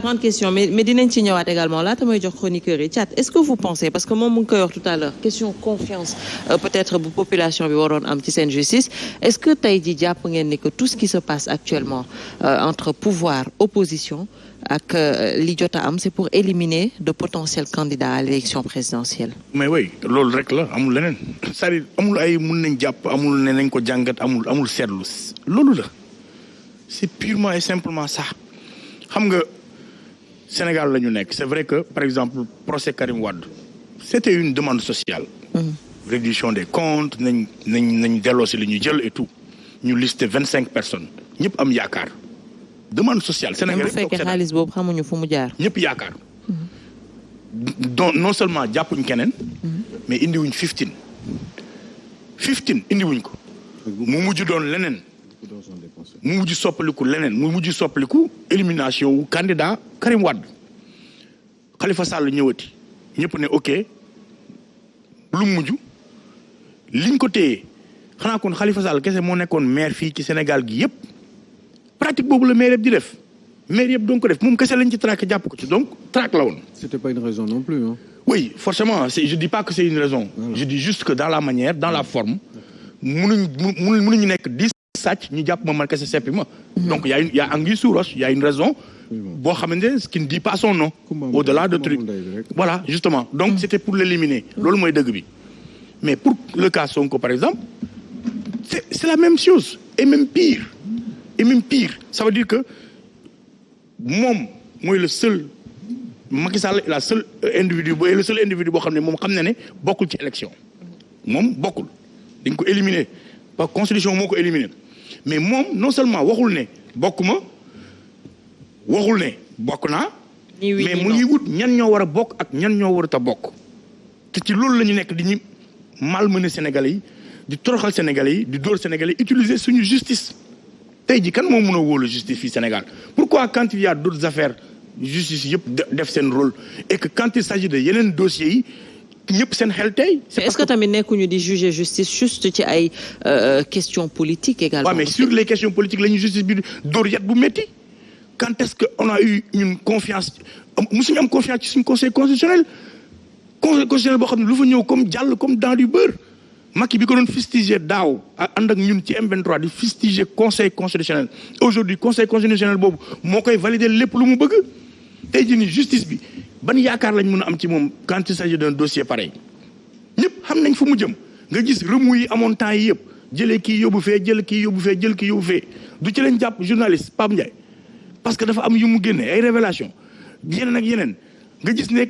grande question mais dinañ ci ñëwaat également laata may jox chroniqueur yi Thiat est-ce que vous pensez parce que moom mu ngi koy wax tout à l'heure question confiance peut-être bu population bi waroon am ci seen justice est-ce que tey ji jàpp ngeen ni que tout ce qui se passe actuellement entre pouvoir opposition ak li jot a am c'est pour éliminer de potentiels candidats à l'élection présidentielle. mais oui loolu rek la amul leneen c'est-à-dire amul ay mun nañ jàpp amul ne nañ ko jàngat amul seetlu loolu la c'est purement et simplement ça xam nga. Sénégal la ñu nekk c'est vrai que par exemple procès Karim Wade c'était une demande sociale. Réduction des comptes nañ delloo si li ñu jël et tout ñu listé 25 personnes ñëpp am yaakaar demande sociale. Sénégal bu fekkee xaalis boobu xamuñu fu mu jaar. ñëpp yaakaar. donc non seulement jàppuñ keneen. mais indiwuñ 15 indiwuñ ko. mu mujj doon leneen. mu mujj soppaliku leneen mu mujj soppaliku élimination wu candidat Karim Wade Khalifa Sall ñëwati ñëpp ne ok lu mujj liñ ko téye xanaa kon Khalifa Sall kese moo nekkoon maire fii ci Sénégal gi yëpp pratique boobu la maire yëpp di def maire yëpp doon ko def moom kese lañ ci traqué jàpp ko ci donc traque la woon. C'était pas une raison non plus hein. Oui forcément je dis pas que c'est une raison. Voilà. Je dis juste que dans la manière dans la forme mënuñu nekk 10 sàcc ñu jàpp ma man kese seppi ma. Donc y a anguille sous roche y a une raison. boo xamante ne qui ne dit pas son nom. Au-delà de truc voilà justement donc c'était pour l'éliminer. loolu mooy dëgg bi mais pour le cas Sonko par exemple c'est la même chose et même pire ça veut dire que moom mooy le seul Macky Sall le seul individu boo xam ne moom xam na ne bokkul ci élection moom bokkul dañ ko éliminer par constitution moo ko éliminer mais moom non seulement waxul ne bokk naa mais mu ngi wut ñan ñoo war a bokk ak ñan ñoo warut a bokk te ci loolu la ñu nekk di ñu malmener Sénégalais yi di toroxal Sénégalais yi di dóor Sénégalais yi utiliser suñu justice tey ji kan moo mën a wóolu justice fii Sénégal pourquoi quand il y a d'autres affaires justice yëpp def seen rôle et que quand il s'agit de yeneen dossiers yi ñëpp seen xel tey. est-ce que tamit nekkuñu di juger justice juste ci ay questions politiques également. waaw mais sur les questions politiques la ñuy justice bi dóor yat bu métti quand est-ce que on a eu une confiance musuñu am confiance ci suñu conseil constitutionnel boo xam ne lu fa ñëw comme jàll comme dans du beurre Macky bi ko doon fustiger daaw ànd ak ñun ci M23 di fustiger conseil constitutionnel aujourd'hui conseil constitutionnel boobu moo koy valider lépp lu mu bëgg tey jii nii justice bi ban yaakaar lañ mën a am ci moom quand il s'agit d'un dossier pareil ñëpp xam nañ fu mu jëm nga gis remous yi amoon temps yi yëpp jëlee kii yóbbu fee jël kii yóbbu fee du ci lañ jàpp journaliste Pape Ndiaye parce que dafa am yu mu génne ay révélation yeneen ak yeneen nga gis ne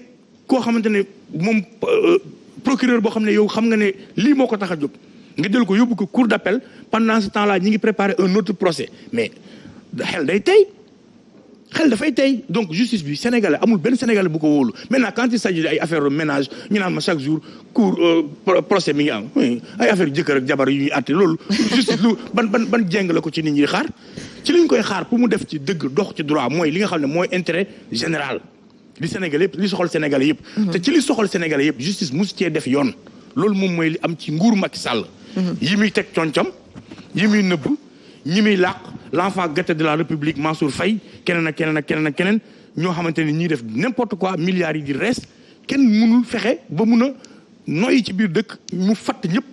koo xamante ne moom procureur boo xam ne yow xam nga ne lii moo ko tax a jóg nga jël ko yóbbu ko cour d'appel pendant ce temps-là ñi ngi préparer un autre procès mais xel dafay tey donc justice bi sénégalais amul benn sénégalais bu ko wóolu maintenant quand il s'agit ay affaire de ménage ñu naan ma chaque jour cour procès mi ngi am ay affaire jëkkër ak jabar yu ñuy àtte loolu justice lu ban jéng la ko ci nit ñi xaar ci li ñu koy xaar pour mu def ci dëgg dox ci droit mooy li nga xam ne mooy intérêt général li Sénégal yëpp li soxal Sénégal yëpp te ci li soxal Sénégal yëpp justice musu cee def yoon loolu moom mooy li am ci nguur Macky Sall yi muy teg concam yi muy nëbb ñi muy làq l'enfant gâté de la République Mansour Faye keneen ak keneen ñoo xamante ni ñiy def n'importe quoi milliards yi di rees kenn mënul fexe ba mun a noyyi ci biir dëkk mu fatt ñëpp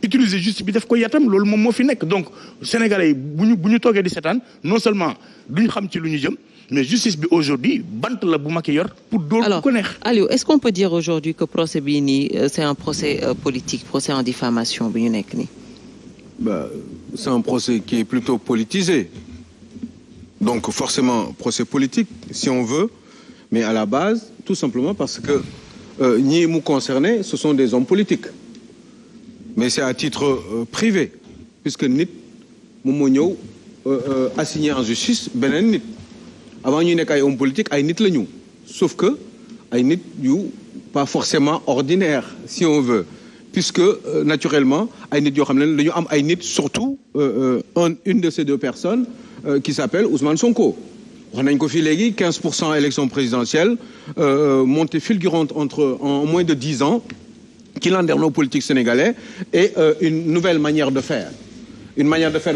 utiliser justice bi def ko yatam loolu moom moo fi nekk donc sénégalais yi bu ñu toogee di seetaan non seulement duñu xam ci lu ñu jëm mais justice bi aujourd'hui bant la bu Macky yor pour dóor bu ko neex. Aliou est-ce qu'on peut dire aujourd'hui que procès bii nii c'est un procès politique procès en diffamation bi ñu nekk nii. C'est un procès qui est plutôt politisé. Donc forcément, procès politique, si on veut, mais à la base, tout simplement parce que ñi mu concernés, ce sont des hommes politiques. Mais c'est à titre privé, puisque nit moom moo ñëw assigné en justice beneen nit. Avant ñu nekk ay hommes politiques, ay nit la ñu. Sauf que ay nit yu pas forcément ordinaires, si on veut. Puisque naturellement ay nit yoo xam ne dañu am ay nit surtout une de ces deux personnes qui s'appelle Ousmane Sonko wax nañ ko fii léegi 15% élection présidentielle montée fulgurante en moins de 10 ans qui landerneau politique sénégalais et une nouvelle manière de faire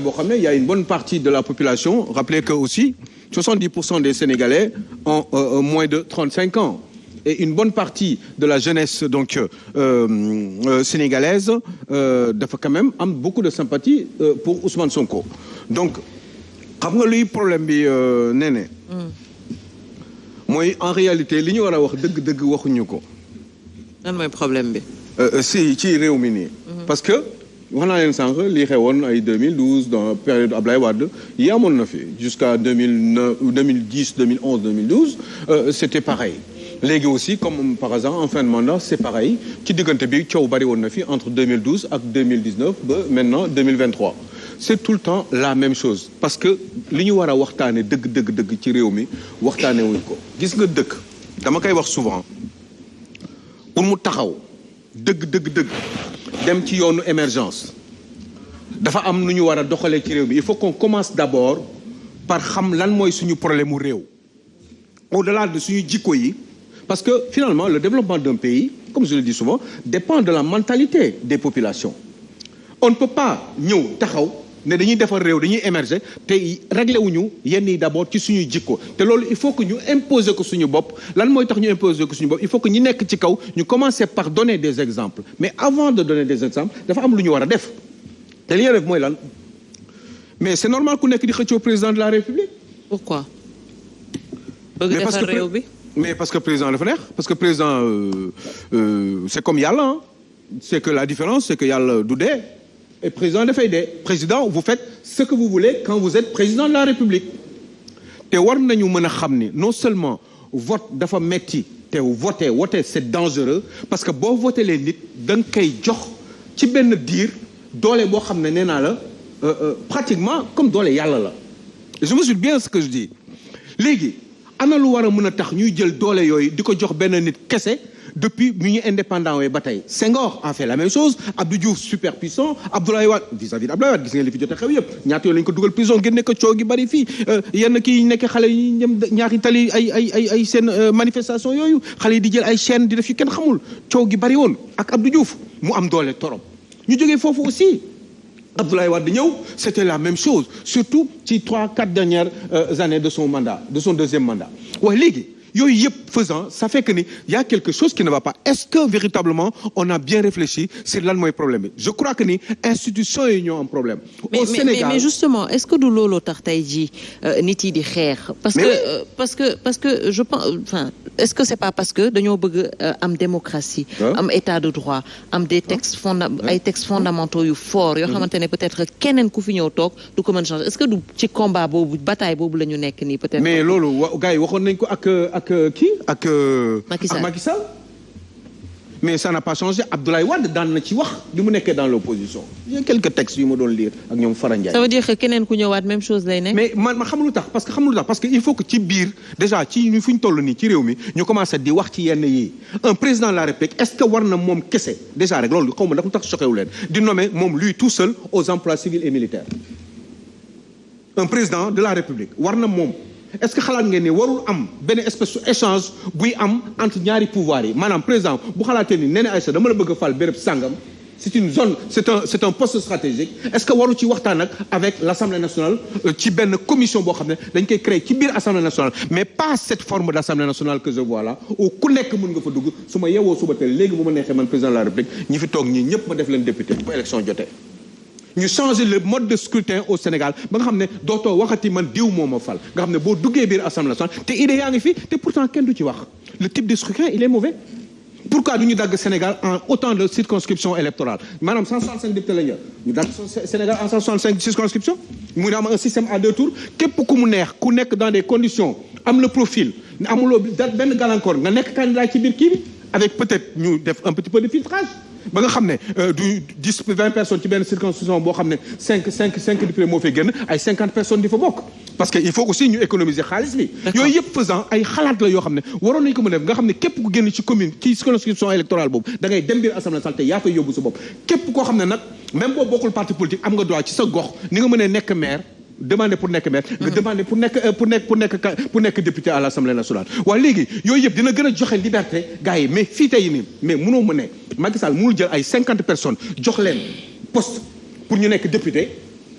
boo xam ne il y a une bonne partie de la population rappelez que aussi 70% des Sénégalais ont moins de 35 ans. Et une bonne partie de la jeunesse donc sénégalaise dafa quand même am beaucoup de sympathie pour Ousmane Sonko. Donc xam nga luy problème bi Néné. mooy en réalité li ñu war a wax dëgg-dëgg waxuñu ko. lan mooy problème bi. si ci réew mi nii. parce que wax naa leen sànq lii xewoon ay 2012 dans période Ablaye Wade yi amoon na fi jusqu'à 2009 2010 2011 2012 c'était pareil. léegi aussi comme par hasard en fin de mandat c'est pareil ci diggante bi coow bari woon na fi entre 2012 ak 2019 ba maintenant 2023 c'est tout le temps la même chose parce que li ñu war a waxtaane dëgg ci réew mi waxtaane wuñ ko gis nga dëkk dama koy wax souvent pour mu taxaw dëgg dem ci yoonu émergence dafa am nu ñu war a doxalee ci réew mi il faut qu'on commence d'abord par xam lan mooy suñu problème mu réew au-delà de suñu jikko yi. Parce que finalement, le développement d'un pays, comme je le dis souvent, dépend de la mentalité des populations. On ne peut pas ñëw taxaw ne dañuy defar réew dañuy émerger te réglé wuñu yenn yi d'abord ci suñuy jikko te loolu il faut que ñu imposer ko suñu bopp lan mooy tax ñu imposer ko suñu bopp il faut que ñi nekk ci kaw ñu commencer par donner des exemples mais avant de donner des exemples dafa am lu ñu war a def te li ñu def mooy lan mais c'est normal ku nekk di xëccoo président de la République. Pourquoi. bëgg defar réew bi. Mais parce que président dafa neex parce que président c'est comme yàlla hein. C'est que la différence c'est que yàlla du dee et président dafay dee président vous faites ce que vous voulez quand vous êtes président de la République te war nañu mën a xam ni non seulement vote dafa metti te voter c'est dangereux parce que boo voté les nit da nga koy jox ci benn diir doole boo xam ne nee naa la pratiquement comme doole yàlla la je mesure bien ce que je dis léegi ana lu war a mën a tax ñuy jël doole yooyu di ko jox benn nit kese depuis ñu ñu indépendant wee ba tey Senghor a fait la même chose Abdou Diouf super puissant Abdoulaye Wade vis-à-vis d'Abdoulaye Wade gis ngeen li fi jot a xew yëpp ñaata yoon lañu ko dugal prison génne ko coow gi bari fii yenn kii nekk xale yi ñëm ñaari tali ay seen manifestation yooyu xale yi di jël ay chaîne di def yu kenn xamul coow gi bari woon ak Abdou Diouf mu am doole torop ñu jógee foofu aussi Abdoulaye Wade ñëw c'était la même chose surtout ci 3-4 dernières années de son mandat de son deuxième mandat waaye léegi yooyu yëpp faisant ça fait que ni y a quelque chose qui ne va pas est-ce que véritablement on a bien réfléchi sur lan mooy problème bi je crois que ni institutions yi ñoo am problème au Sénégal mais justement est-ce que du looloo tax tey jii nit yi di xeex parce que je pense enfin est-ce que c'est pas parce que dañoo bëgg am démocratie am état de droit am des textes ay textes fondamentaux yu forts yoo xamante ne peut-être keneen ku fi ñëw toog du ko mën changer est-ce que du ci combat boobu bataille boobu la ñu nekk nii peut-être mais loolu gars yi waxoon nañ ko ak Macky Sall mais ça n'a pas changé Abdoulaye Wade daan na ci wax bi mu nekkee dans l'opposition il y a quelques textes yu ma doon lire ak ñoom Fara Ndiaye. ça veut dire que keneen ku ñëwaat même chose lay nekk. mais man xam lu tax parce que il faut que ci biir déjà ci fu ñu toll nii ci réew mi ñu commencé di wax ci yenn yi un président de la République est-ce que war na moom kese déjà rek loolu xaw ma ndax lu tax choqué wu leen di nommer moom lui tout seul aux emplois civils et militaires un président de la République war na moom. Est-ce que xalaat ngeen ne warul am benn espèce de échange buy am entre ñaari pouvoir yi maanaam président bu xalaatee ni Néné Aïcha dama la bëgg a fal béréb sàngam c'est une zone c'est un poste stratégique est-ce que waru ci waxtaan ak avec l'Assemblée nationale ci benn commission boo xam ne dañ koy créer ci biir Assemblée nationale mais pas cette forme d'Assemblée nationale que je vois là où ku nekk mën nga fa dugg su ma yeewoo suba teel léegi bu ma neexee man président de la République ñi fi toog ñii ñëpp ma def leen député bu élection jotee ñu changer le mode de scrutin au Sénégal ba nga xam ne dootoo waxati man diw moo ma fal nga xam ne boo duggee biir Assemblée nationale te idée yaa ngi fi te pourtant kenn du ci wax le type de scrutin il est mauvais pourquoi du ñu dagg Sénégal en autant de circonscriptions électorales maanaam 165 députés la ñu dagg Sénégal en 165 circonscriptions mu am un système à 2 tours képp ku mu neex ku nekk dans des conditions am le profil amuloo benn gàllankoor nga nekk candidat ci biir kii bi avec peut-être ñu def un petit peu de filtrage ba nga xam ne du 10-20 personnes ci benn circonscription boo xam ne 5 députés moo fay génn ay 50 personnes di fa bokk parce que il faut aussi ñu économiser xaalis bi yooyu yëpp faisant ay xalaat la yoo xam ne waroon nañu ko mën a def nga xam ne képp ku génn ci commune ci circonscription électorale boobu da ngay dem biir Assemblée nationale te yaa koy yóbbu sa bopp képp koo xam ne nag même boo bokkul parti politique am nga droit ci sa gox ni nga mënee nekk maire demander pour nekk maire nga demander pour nekk député à l'Assemblée nationale waaye léegi yooyu yëpp dina gën a joxe liberté gars yi mais fii tey nii mais mënoo ma ne Macky Sall mënul jël ay 50 personnes jox leen poste pour ñu nekk député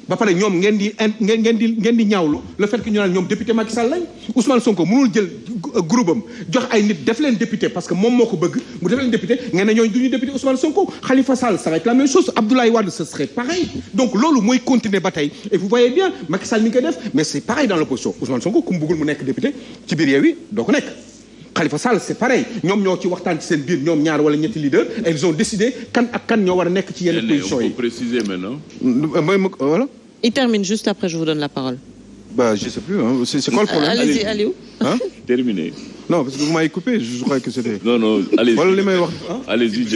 ba pare ñoom ngeen di ñaawlu le fait que ñu naan ñoom député Macky Sall lañ Ousmane Sonko mënul jël groupe am jox ay nit def leen député parce que moom moo ko bëgg mu def leen député ngeen ne ñooñu du ñu député Ousmane Sonko Khalifa Sall ça va être la même chose Abdoulaye Wade ce serait pareil donc loolu mooy continuer ba tey et vous voyez bien Macky Sall mi ngi koy def mais c'est pareil dans l'opposition Ousmane Sonko ku mu bëggul mu nekk député ci biir Yewwi doo ko nekk Khalifa Sall c'est pareil ñoom ñoo ci waxtaan ci seen biir ñoom ñaar wala ñetti leader et ils ont décidé kan ak kan ñoo war a nekk ci yenn positions yi. On peut préciser maintenant. Voilà. Il termine juste après, je vous donne la parole. Bah, je sais plus. Hein. C'est quoi le problème? Allez-y, Aliou. Hein? Terminé. Non, parce que vous m'avez coupé. Je croyais que c'était. Non, allez-y. Voilà les meilleurs. Hein? Allez-y,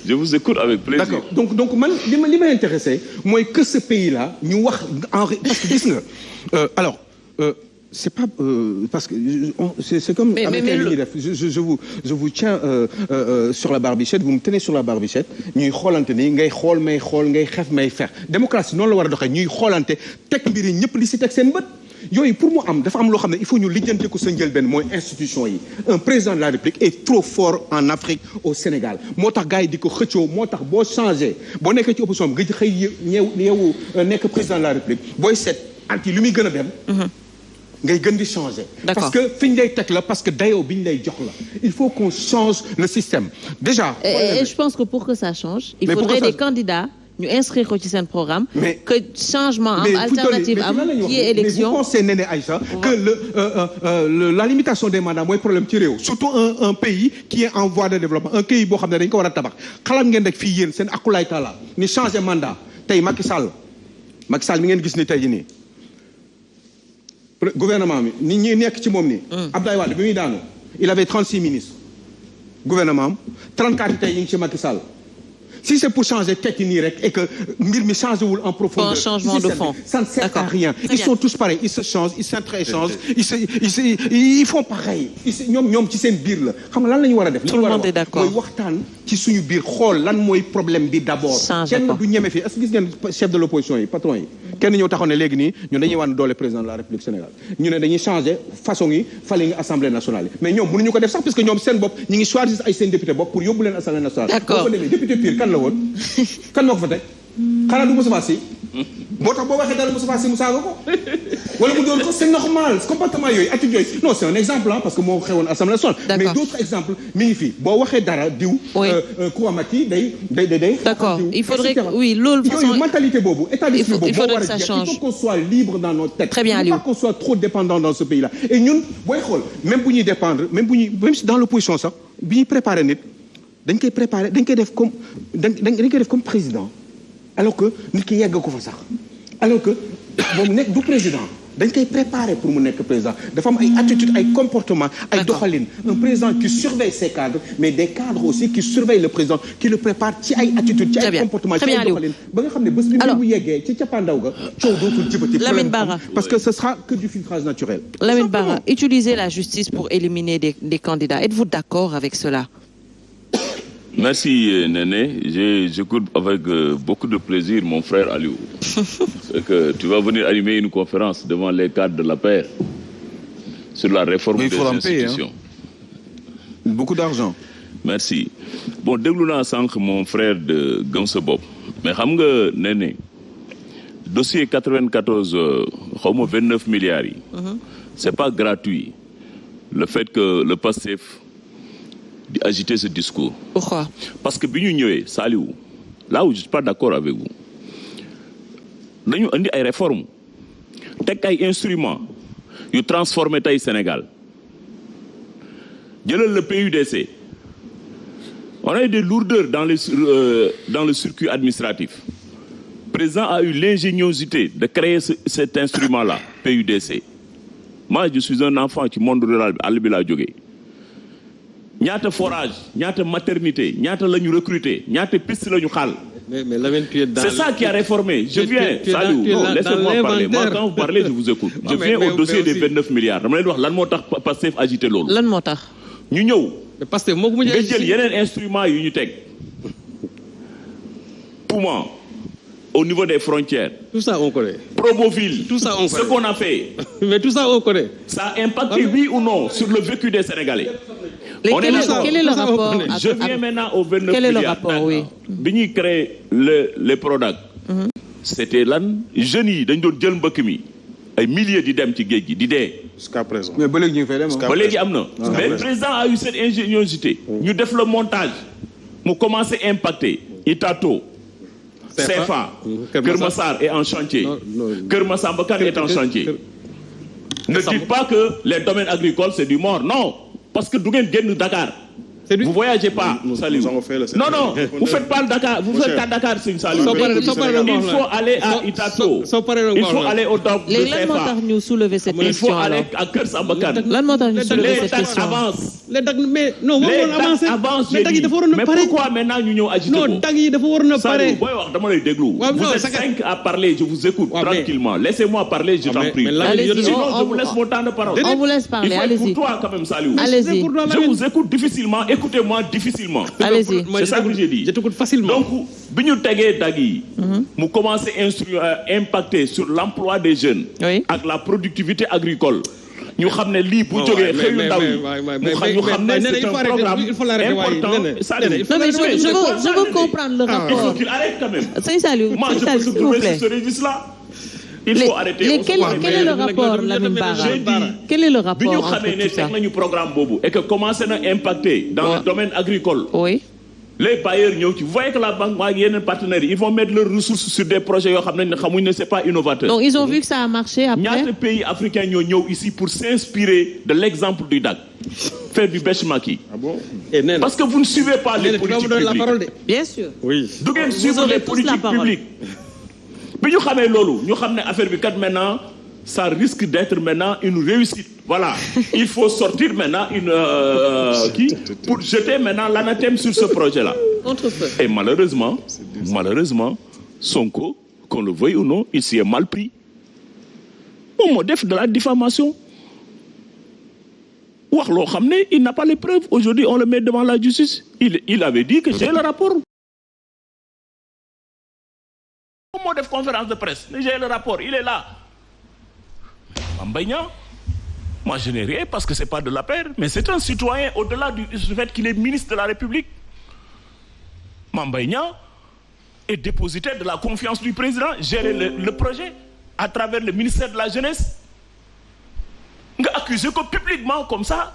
je vous écoute avec plaisir. D'accord. Donc man, li ma intéressé, moi que ce pays-là, ñu wax parce que gis nga. C'est pas parce que c'est comme avec je vous tiens sur la barbichette vous me tenez sur la barbichette ñuy xoolante ni ngay xool may xool ngay xef may fer démocratie noonu la war a doxee ñuy xoolante teg mbir yi ñëpp li si teg seen bët yooyu pour mu am dafa am loo xam ne il faut ñu lijjante ko sa njëlbeen mooy institution yi un président de la République est trop fort en Afrique au Sénégal moo tax gars yi di ko xëccoo moo tax boo changé boo nekkee ci opposition bi nga xëy yeewu nekk président de la République booy seet anti li muy gën a dem ngay gën di changer. Parce que fi ñu lay teg la parce que dayoo bi ñu lay jox la il faut qu'on change le système déjà. Et je pense que pour que ça change. il faudrait des candidats ñu inscrire ko ci seen programme. que changement am alternative am qui est élection. mais vous pensez Néné Aïcha que la limitation des mandats mooy problème ci réew. surtout un pays qui est en voie de développement un pays boo xam ne dañ ko war a tabax xalaat ngeen rek fii yéen seen akulaay taala ni changer mandat tey Macky Sall mi ngeen gis ni tey jii nii. gouvernement bi nit ñi nekk ci moom nii. Abdoulaye Wade bi muy daanu il avait 36 ministres gouvernement am 34 tey ñu ngi ci Macky Sall si c'est pour changer tekki nii rek et que mbir mi changé wul en profondeur. un changement de fond. ça ne sert à rien. Ils sont tous pareils ils se changent ils s'interchangent ils font pareil. ñoom ci seen biir la xam nga lan la ñu war a def. tout le monde est d'accord mooy waxtaan ci suñu biir xool lan mooy problème bi d'abord. kenn du ñeme fii est-ce que gis ngeen chef de l'opposition yi patron yi. kenn ñëw taxaw ne léegi nii ñun dañuy wan doole président de la République Sénégal ñu ne dañuy changer façon yi fale nga assemblée nationale yi mais ñoom mënuñu ko def sax parce que ñoom seen bopp ñi ngi choisir ay seen député bopp pour yóbbu leen assemblée nationale. d'accord boo ko demee député pire kan la woon kan moo ko fa teg xanaa du Moustapha Sy boo tax boo waxee dara Moustapha Sy mu saaga ko wala mu doon ko c'est normal comportement yooyu attitude yooyu non c'est un exemple parce que moo xewoon assemblée nationale mais d'autres exemples mi ngi fii boo waxee dara diw Kouamati day d'accord il faudrait oui loolu façon mentalité boobu état d'esprit boobu il faudrait que ça change il faut qu'on soit libre dans nos têtes très bien il ne faut pas qu'on soit trop dépendant dans ce pays là et ñun booy xool même bu ñuy dépendre même dans l'opposition sax bi ñuy préparer nit dañ koy def comme président alors que nit ki yegg ko fa sax alors que moom nekk du président dañ koy préparer pour mu nekk président dafa am ay attitudes ay comportements ay doxalin un président qui surveille ses cadres mais des cadres aussi qui surveillent le président qui le prépare ci ay attitudes ci ay comportements ci ay doxalin ba nga xam ne bés bi mu yeggee ci cappaandaw ga coow dootul jibati Lamine Bara parce que ce sera que du filtrage naturel. Lamine Bara utiliser la justice pour éliminer des candidats êtes-vous d'accord avec cela? Merci Néné, j'écoute avec beaucoup de plaisir mon frère Aliou. C'est que tu vas venir animer une conférence devant les cadres de la paix sur la réforme des institutions. Beaucoup d'argent. Merci. Bon, déglu naa sànq mon frère de Gëm Sa Bopp mais xam nga Néné dossier 94 xaw ma 29 milliards yi. C'est pas gratuit le fait que le PASTEF di agiter ce discours. Pourquoi? Parce que bi ñu ñëwee Saliou là où je suis pas d'accord avec vous dañu andi ay réformes teg ay instruments yu transformer tey Sénégal jëlal le PUDC on a eu des lourdeurs dans le circuit administratif. Le président a eu l'ingéniosité de créer cet instrument-là PUDC. Moi je suis un enfant ci monde rural bi àll bi laa jógee. ñaata forage ñaata maternité ñaata la ñu recruter ñaata piste la ñu xaal. mais c'est ça qui a réformé. Je viens Saliou non laissez-moi parler moi quand vous parlez je vous écoute. Je viens au dossier des 29 milliards dama leen wax lan moo tax Pastef agité loolu. lan moo tax. ñu ñëw. Pastef moo ko mujj nga jël yeneen instruments yu ñu teg. Poumon au niveau des frontières. Tout ça on connaît. Promoville. Tout ça on connaît. Ce qu'on a fait. Mais tout ça on connaît. Ça a impacté oui ou non sur le vécu des Sénégalais. Quel est le rapport? Je viens maintenant au 29 milliards. Quel est le rapport, oui. Bi ñuy créer les Prodac. c'était lan jeunes yi dañ doon jël mbëkk mi ay milliers di dem ci géej gi di dee. jusqu'à présent mais ba léegi ñu ngi fay dem. ba léegi am na. mais le président a eu cette ingéniosité. ñu def le montage mu commencé impacter Itato. CFA Kër Massar est en chantier. Kër Massamba Kane est en chantier. Ne dites pas que les domaines agricoles c'est du mort non parce que du ngeen génn Dakar. Vous voyagez pas, Saliou. Non, vous faites pas le Dakar, vous faites pas Dakar, c'est Saliou. Il faut aller à Itato. Il faut aller au DOC de CFA. Il faut aller à Kër Samba Kane. Les taxes avancent. Les taxes, mais non, avancent. Mais pourquoi maintenant ñu ñëw agiter ko? Non, taxes yi dafa waroon na pare. Saliou, booy wax dama lay déglu. Vous êtes 5 à parler, je vous écoute tranquillement. Laissez-moi parler, je t'en prie. Sinon, je vous laisse mon temps de parole. On vous laisse parler, allez-y. Il faut être pour toi quand même, Saliou. Allez-y. Je vous écoute difficilement. Écoutez-moi difficilement. Allez-y. C'est ça que j'ai dit. Je t'écoute facilement. Donc, bi ñu tegee dag yi mu commencé impacter sur l'emploi des jeunes. Oui. Ak la productivité agricole. ñu xam ne lii bu jógee xëyu ndaw yi ñu xam ne c'est un programme important. Non, mais je veux comprendre le rapport. Il faut qu'il arrête quand même. Sëñ Saliou, Moi, je peux se trouver sur ce registre-là. Il faut arrêter. Quel est le rapport, Lamine Bara? Quel est le rapport bi ñu entre xamee ne tout ça? teg nañu programme boobu et que commencé na impacter dans le domaine agricole. Oui. Les bailleurs ñëw ci vous voyez que la banque ak yeneen partenaires ils vont mettre leurs ressources sur des projets yoo xam ne xamuñ ne c'est pas innovateur. Donc ils ont vu que ça a marché après. Ñaata pays africains ñoo ñëw ici pour s'inspirer de l'exemple du DAC. Faire du benchmarking. Ah bon? Parce que vous ne suivez pas les politiques publiques. Bien sûr. Oui. Du ngeen suivre les politiques publiques. bi ñu xamee loolu ñu xam ne affaire bi kat maintenant ça risque d'être maintenant une réussite. Voilà, il faut sortir maintenant pour jeter maintenant l'anathème sur ce projet-là. Contre-feu. Et malheureusement, Sonko, qu'on le veuille ou non, il s'y est mal pris. Moom moo def de la diffamation. Wax loo xam ne il n'a pas les preuves. Aujourd'hui, on le met devant la justice. Il avait dit que j'ai le rapport. Moom moo def conférence de presse. J'ai le rapport, il est là. Mame Mbaye Niang, moi je n'ai rien parce que c'est pas de la paire, mais c'est un citoyen au-delà du fait qu'il est ministre de la République. Mame Mbaye Niang est dépositaire de la confiance du président, gérer le projet à travers le ministère de la Jeunesse. Nga accuser ko publiquement comme ça,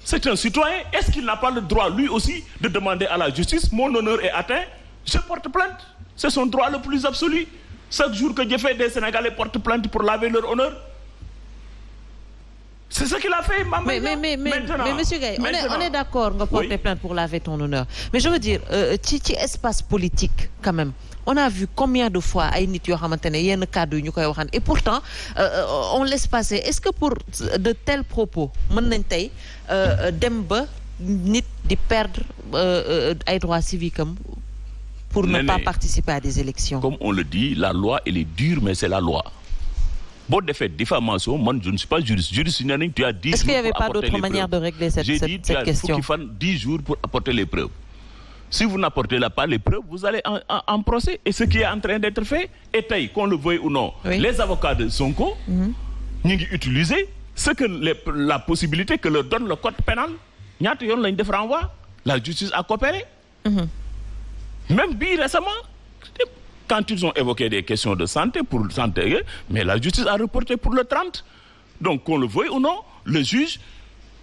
c'est un citoyen. Est-ce qu'il n'a pas le droit lui aussi de demander à la justice, mon honneur est atteint, je porte plainte. C'est son droit le plus absolu. Chaque jour que Jeffé des Sénégalais portent plainte pour laver leur honneur. C'est ce qu'il a fait, Mame Mbaye Niang. Mais monsieur Gaye, on est d'accord nga porter plainte pour laver ton honneur. Mais je veux dire, ci espace politique quand même, on a vu combien de fois ay nit yoo xamante ne yenn kàddu yi ñu koy waxaan et pourtant on laisse passer. Est-ce que pour de tels propos mën nañ tey dem ba nit di perdre ay droits civiques am pour ne pas participer à des élections? Comme on le dit, la loi elle est dure mais c'est la loi. Bon, de fait, diffamation, moi je ne suis pas juriste. Juriste, tu as 10 jours. Est-ce qu'il n'y avait pas d'autre manière de régler cette question? J'ai dit, tu as 10 jours pour apporter les preuves. Si vous n'apportez pas les preuves, vous allez en procès. Et ce qui est en train d'être fait, est qu'on le veuille ou non. Oui. Les avocats de Sonko, ils utilisent la possibilité que leur donne le code pénal. La justice a coopéré. Même bien récemment, quand ils ont évoqué des questions de santé, mais la justice a reporté pour le 30. Donc, qu'on le veuille ou non, le juge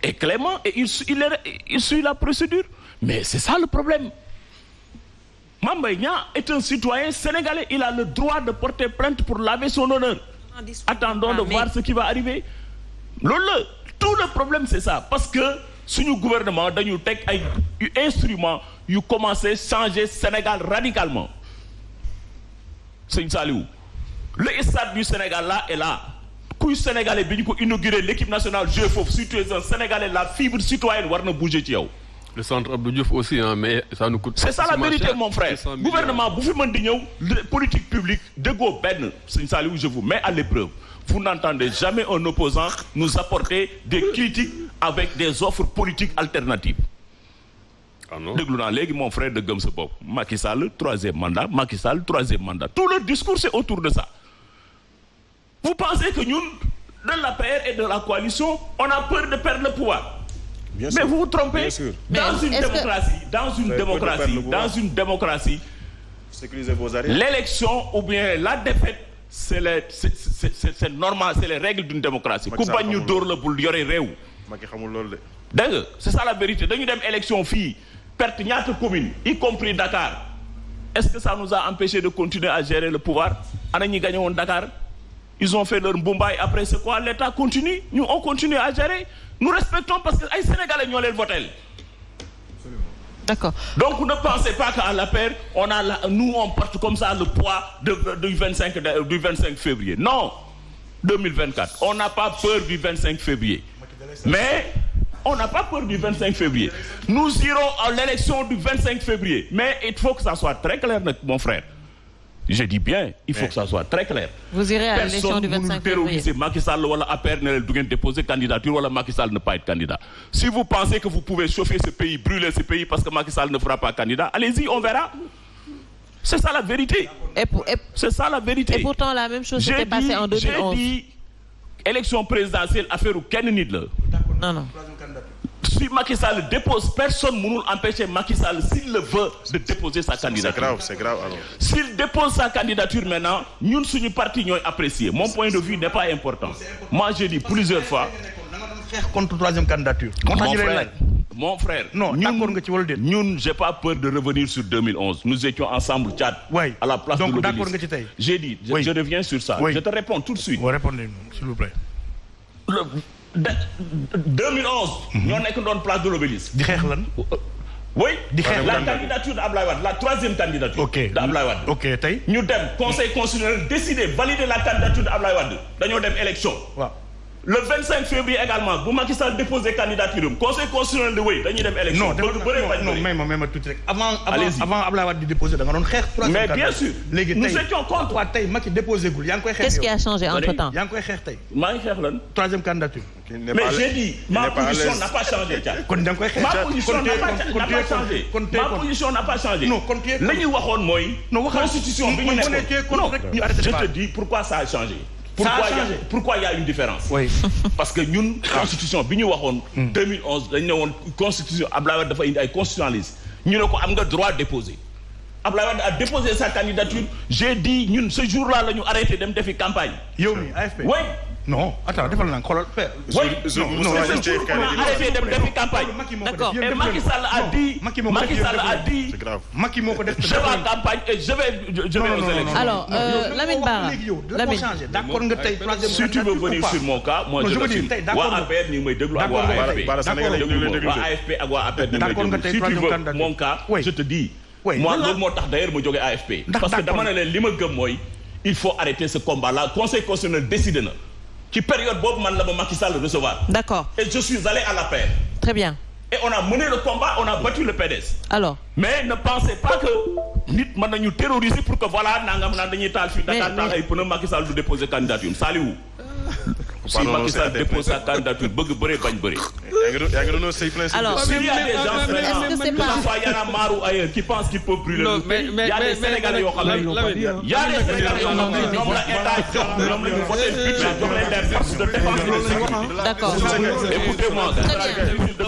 est clément et il suit la procédure. Mais c'est ça le problème. Mame Mbaye Niang est un citoyen sénégalais. Il a le droit de porter plainte pour laver son honneur. Attendons de voir ce qui va arriver. Tout le problème, c'est ça. Parce que si le gouvernement a un instrument, il commence à changer le Sénégal radicalement. C'est Saliou. Le stade du Sénégal là est là. Quand le Sénégalais a inauguré l'équipe nationale jeu fauve, si tu es un Sénégalais, la fibre citoyenne va bouger. Le centre Abdou Diouf aussi, hein, mais ça nous coûte. C'est ça la vérité, mon frère. Gouvernement, vous faites politique publique, de go ben, c'est Saliou, je vous mets à l'épreuve. Vous n'entendez jamais un opposant nous apporter des critiques avec des offres politiques alternatives. Ah non. Mon frère de Gumsepop, Macky Sall, troisième mandat, Macky Sall, troisième mandat. Tout le discours c'est autour de ça. Vous pensez que nous, de la PR et de la coalition, on a peur de perdre le pouvoir. Bien mais sûr. Vous vous trompez. Dans une démocratie, sécuriser vos arrières. L'élection ou bien la défaite c'est normal, c'est les règles d'une démocratie. ku bañ ñu dóor la bul yore réew. Macky xamul loolu de. dégg nga c'est ça la vérité dañu dem élection fii perte ñaata commune y compris Dakar est-ce que ça nous a empêché de continuer à gérer le pouvoir ana ñi gagné woon Dakar ils ont fait leur mbumbaay après c'est quoi l'État continue ñu on continue à gérer nous respectons parce que ay Sénégalais ñoo leen votel. D'accord. Donc ne pensez pas qu'à l'APR nous on porte comme ça le poids du 25 février. Non, 2024. On n'a pas peur du 25 février. Mais on n'a pas peur du 25 février. Nous irons à l'élection du 25 février. Mais il faut que ça soit très clair, mon frère. Je dis bien, il faut que ça soit très clair. Vous irez à l'élection du 25 février. Personne ne terroriser Macky Sall ou APR ne doit déposer candidature ou Macky Sall ne pas être candidat. Si vous pensez que vous pouvez chauffer ce pays, brûler ce pays parce que Macky Sall ne fera pas candidat, allez-y, on verra. C'est ça la vérité. C'est ça la vérité. Et pourtant la même chose s'était passée en 2011. J'ai dit élection présidentielle affaire ou Ken nit la. Non. Si Macky Sall dépose, personne ne peut empêcher Macky Sall, s'il le veut, de déposer sa candidature. C'est grave alors. S'il dépose sa candidature maintenant, nous, sur une partie, nous apprécié. Mon point de vue n'est pas important. Moi, j'ai dit plusieurs fois. Contre troisième candidature. Mon frère, non, nous, j'ai pas peur de revenir sur 2011. Nous étions ensemble, Tchad, à la place de l'Obélisque. J'ai dit, je reviens sur ça. Je te réponds tout de suite. Répondez, s'il vous plaît. 2011, nous sommes dans la place de l'Obélisque. Oui, la candidature d'Abdoulaye Wade, la troisième candidature d'Abdoulaye Wade. Nous avons conseil constitutionnel décidé valider la candidature d'Abdoulaye Wade. Nous avons élection. Le 25 février également, vous Macky Sall déposé candidature. Conseil constitutionnel de oui, nous avons élection. Non, même tout de suite. Avant Abdoulaye Wade de déposer, nous avons troisième. Mais bien sûr, nous étions contre. Qu'est-ce qui a changé entre-temps? Troisième candidature. Mais j'ai dit, ma position n'a pas changé. Ma position n'a pas changé. Ma position n'a pas changé. La constitution, je te dis pourquoi ça a changé. Pourquoi il y a une différence? Parce que nous, la constitution, 2011, la constitution, Abdoulaye Wade dafa indi ay constitutionnaliste. Nous avons le droit de déposer. Abdoulaye Wade a déposé sa candidature. J'ai dit, nous, ce jour-là, nous avons arrêté de faire campagne. Yomi, AFP. Oui. Non, attends, défends-le. Oui, on a arrêté de faire campagne. D'accord. Et Macky Sall a dit, je vais en campagne et je vais aux élections. Alors, Lamine Bara, si tu veux venir sur mon cas, moi je le suis. Si tu veux mon cas, je te dis. Moi, d'ailleurs, je suis AFP. Parce que il faut arrêter ce combat-là. Le Conseil constitutionnel décide. Qui période Bob man la Macky Sall recevoir. D'accord. Et je suis allé à la paix. Très bien. Et on a mené le combat, on a battu le PDS. Alors. Mais ne pensez pas que nit man nous terroriser pour que voilà nangam nan dañuy tal fi Dakar tal ay pneu Macky Sall du déposer candidature. Saliou. Si Macky Sall dépose sa candidature, bëgg bëré bañ bëré. Alors, s'il y a des gens il y en a marre ou ailleurs qui pensent qu'ils peuvent brûler le pays. Il y a des Sénégalais qui ont il y a des Sénégalais qui ont voté le budget, les forces de défense. D'accord. Écoutez-moi.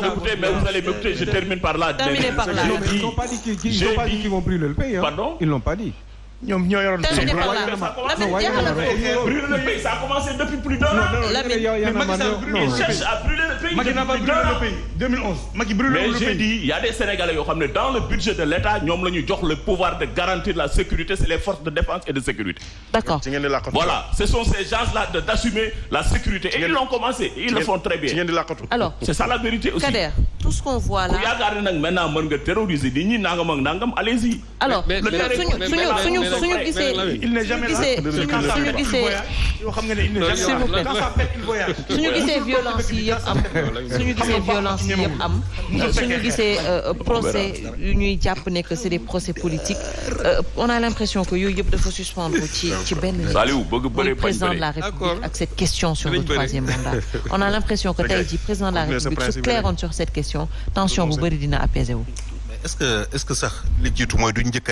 Écoutez, mais vous allez m'écouter, je termine par là. Terminez par là. Ils n'ont pas dit qu'ils vont brûler le pays. Pardon? Ils l'ont pas dit. Terminez par là. Brûler le pays, ça a commencé depuis plus d'un an. Il cherche à brûler le pays. Macky n'a pas brûlé le pays. 2011. Macky brûle le pays. Mais j'ai dit, il y a des Sénégalais qui ont dans le budget de l'État, ils ont le pouvoir de garantir la sécurité, c'est les forces de défense et de sécurité. D'accord. Voilà, ce sont ces gens-là d'assumer la sécurité. Et ils l'ont commencé, ils le font très bien. Alors, c'est ça la vérité aussi. Kader, tout ce qu'on voit là. Maintenant, allez-y. Alors, il n'est jamais là. suñu gisee violence yi yëpp am suñu gisee procès yu ñuy jàpp ne que c'est des procès politiques on a l'impression que yooyu yëpp dafa suspendre ci benn président de la République ak cette question sur le troisième mandat on a l'impression que tey jii président de la République su clairoon sur cette question tension bu bëri dina apaiser wu. Est-ce que sax li jiitu mooy duñ njëkk